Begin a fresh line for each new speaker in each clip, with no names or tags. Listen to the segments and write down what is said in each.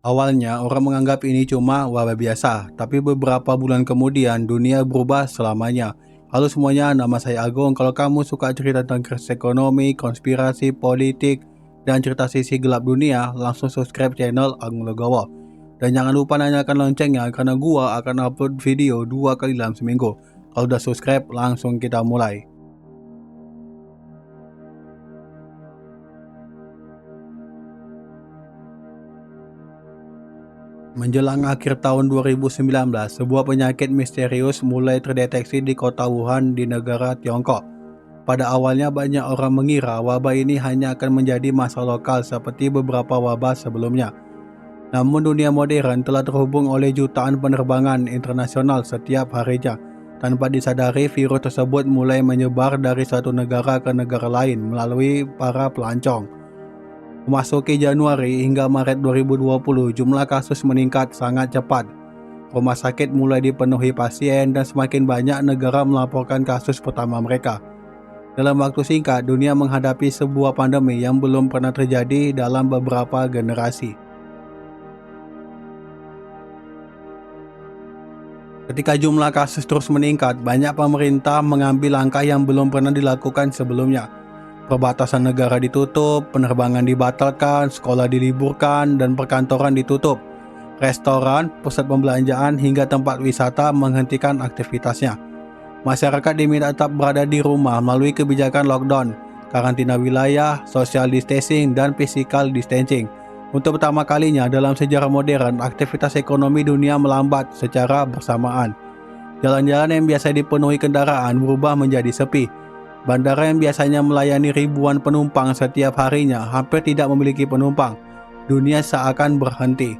Awalnya orang menganggap ini cuma wabah biasa, tapi beberapa bulan kemudian dunia berubah selamanya. Halo semuanya, nama saya Agung. Kalau kamu suka cerita tentang krisis ekonomi, konspirasi, politik, dan cerita sisi gelap dunia, langsung subscribe channel Agung Legowo. Dan jangan lupa nyalakan loncengnya karena gua akan upload video 2 kali dalam seminggu. Kalau udah subscribe, langsung kita mulai. Menjelang akhir tahun 2019, sebuah penyakit misterius mulai terdeteksi di kota Wuhan di negara Tiongkok. Pada awalnya banyak orang mengira wabah ini hanya akan menjadi masalah lokal seperti beberapa wabah sebelumnya. Namun dunia modern telah terhubung oleh jutaan penerbangan internasional setiap harinya. Tanpa disadari, virus tersebut mulai menyebar dari satu negara ke negara lain melalui para pelancong. Memasuki Januari hingga Maret 2020, jumlah kasus meningkat sangat cepat. Rumah sakit mulai dipenuhi pasien dan semakin banyak negara melaporkan kasus pertama mereka. Dalam waktu singkat, dunia menghadapi sebuah pandemi yang belum pernah terjadi dalam beberapa generasi. Ketika jumlah kasus terus meningkat, banyak pemerintah mengambil langkah yang belum pernah dilakukan sebelumnya. Perbatasan negara ditutup, penerbangan dibatalkan, sekolah diliburkan, dan perkantoran ditutup. Restoran, pusat pembelanjaan, hingga tempat wisata menghentikan aktivitasnya. Masyarakat diminta tetap berada di rumah melalui kebijakan lockdown, karantina wilayah, social distancing, dan physical distancing. Untuk pertama kalinya dalam sejarah modern, aktivitas ekonomi dunia melambat secara bersamaan. Jalan-jalan yang biasa dipenuhi kendaraan berubah menjadi sepi. Bandara yang biasanya melayani ribuan penumpang setiap harinya hampir tidak memiliki penumpang. Dunia seakan berhenti.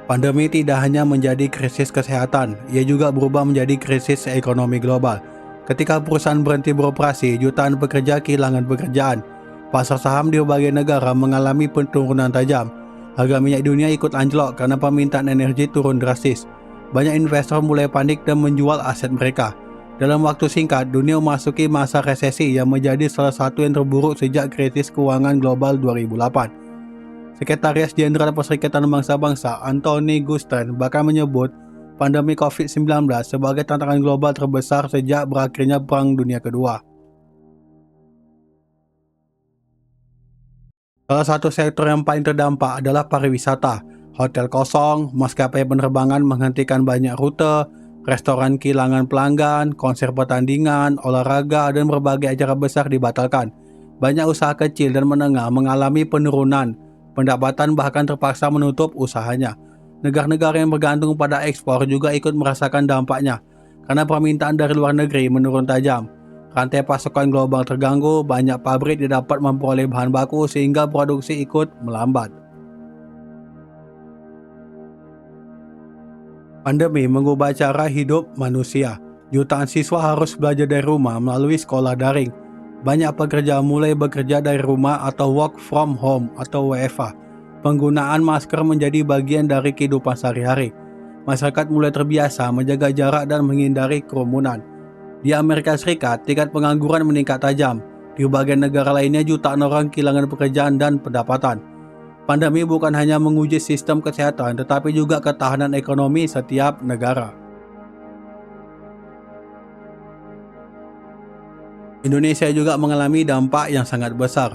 Pandemi tidak hanya menjadi krisis kesehatan, ia juga berubah menjadi krisis ekonomi global. Ketika perusahaan berhenti beroperasi, jutaan pekerja kehilangan pekerjaan. Pasar saham di berbagai negara mengalami penurunan tajam. Harga minyak dunia ikut anjlok karena permintaan energi turun drastis. Banyak investor mulai panik dan menjual aset mereka. Dalam waktu singkat, dunia memasuki masa resesi yang menjadi salah satu yang terburuk sejak krisis keuangan global 2008. Sekretaris Jenderal Perserikatan Bangsa-Bangsa Anthony Gusten bahkan menyebut pandemi COVID-19 sebagai tantangan global terbesar sejak berakhirnya Perang Dunia Kedua. Salah satu sektor yang paling terdampak adalah pariwisata. Hotel kosong, maskapai penerbangan menghentikan banyak rute, restoran kehilangan pelanggan, konser pertandingan, olahraga, dan berbagai acara besar dibatalkan. Banyak usaha kecil dan menengah mengalami penurunan, pendapatan bahkan terpaksa menutup usahanya. Negara-negara yang bergantung pada ekspor juga ikut merasakan dampaknya, karena permintaan dari luar negeri menurun tajam. Rantai pasokan global terganggu, banyak pabrik tidak dapat memperoleh bahan baku sehingga produksi ikut melambat. Pandemi mengubah cara hidup manusia. Jutaan siswa harus belajar dari rumah melalui sekolah daring. Banyak pekerja mulai bekerja dari rumah atau work from home atau WFH. Penggunaan masker menjadi bagian dari kehidupan sehari-hari. Masyarakat mulai terbiasa menjaga jarak dan menghindari kerumunan. Di Amerika Serikat, tingkat pengangguran meningkat tajam. Di berbagai negara lainnya, jutaan orang kehilangan pekerjaan dan pendapatan. Pandemi bukan hanya menguji sistem kesehatan, tetapi juga ketahanan ekonomi setiap negara. Indonesia juga mengalami dampak yang sangat besar.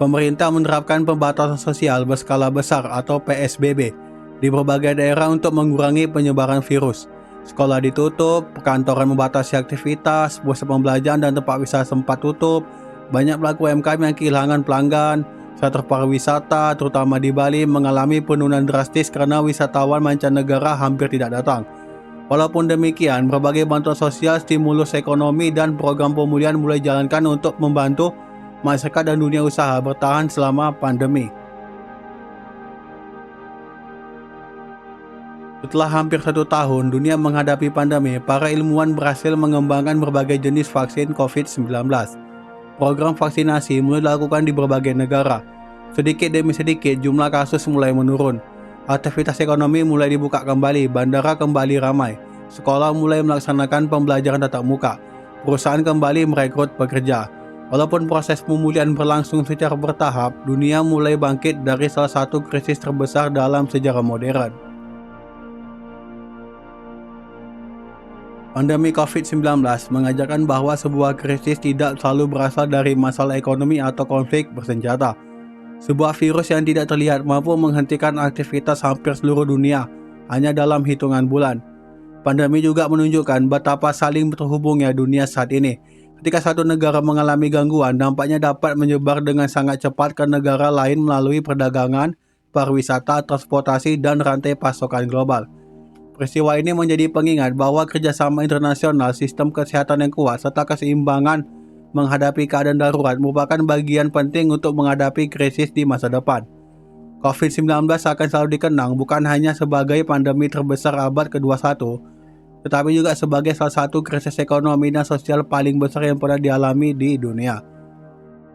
Pemerintah menerapkan pembatasan sosial berskala besar atau PSBB di berbagai daerah untuk mengurangi penyebaran virus. Sekolah ditutup, perkantoran membatasi aktivitas, pusat pembelajaran dan tempat wisata sempat tutup. Banyak pelaku UMKM yang kehilangan pelanggan. Sektor pariwisata, terutama di Bali, mengalami penurunan drastis karena wisatawan mancanegara hampir tidak datang. Walaupun demikian, berbagai bantuan sosial, stimulus ekonomi, dan program pemulihan mulai dijalankan untuk membantu masyarakat dan dunia usaha bertahan selama pandemi. Setelah hampir 1 tahun dunia menghadapi pandemi, para ilmuwan berhasil mengembangkan berbagai jenis vaksin COVID-19. Program vaksinasi mulai dilakukan di berbagai negara. Sedikit demi sedikit jumlah kasus mulai menurun. Aktivitas ekonomi mulai dibuka kembali, bandara kembali ramai. Sekolah mulai melaksanakan pembelajaran tatap muka. Perusahaan kembali merekrut pekerja. Walaupun proses pemulihan berlangsung secara bertahap, dunia mulai bangkit dari salah satu krisis terbesar dalam sejarah modern. Pandemi COVID-19 mengajarkan bahwa sebuah krisis tidak selalu berasal dari masalah ekonomi atau konflik bersenjata. Sebuah virus yang tidak terlihat mampu menghentikan aktivitas hampir seluruh dunia hanya dalam hitungan bulan. Pandemi juga menunjukkan betapa saling terhubungnya dunia saat ini. Ketika satu negara mengalami gangguan, dampaknya dapat menyebar dengan sangat cepat ke negara lain melalui perdagangan, pariwisata, transportasi, dan rantai pasokan global. Peristiwa ini menjadi pengingat bahwa kerjasama internasional, sistem kesehatan yang kuat, serta keseimbangan menghadapi keadaan darurat merupakan bagian penting untuk menghadapi krisis di masa depan. COVID-19 akan selalu dikenang bukan hanya sebagai pandemi terbesar abad ke-21, tetapi juga sebagai salah satu krisis ekonomi dan sosial paling besar yang pernah dialami di dunia.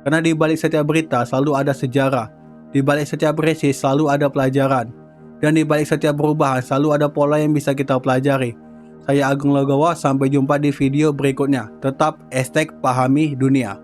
Karena di balik setiap berita selalu ada sejarah, di balik setiap krisis selalu ada pelajaran, dan di balik setiap perubahan selalu ada pola yang bisa kita pelajari. Saya Agung Logowo, sampai jumpa di video berikutnya. Tetap #pahami dunia.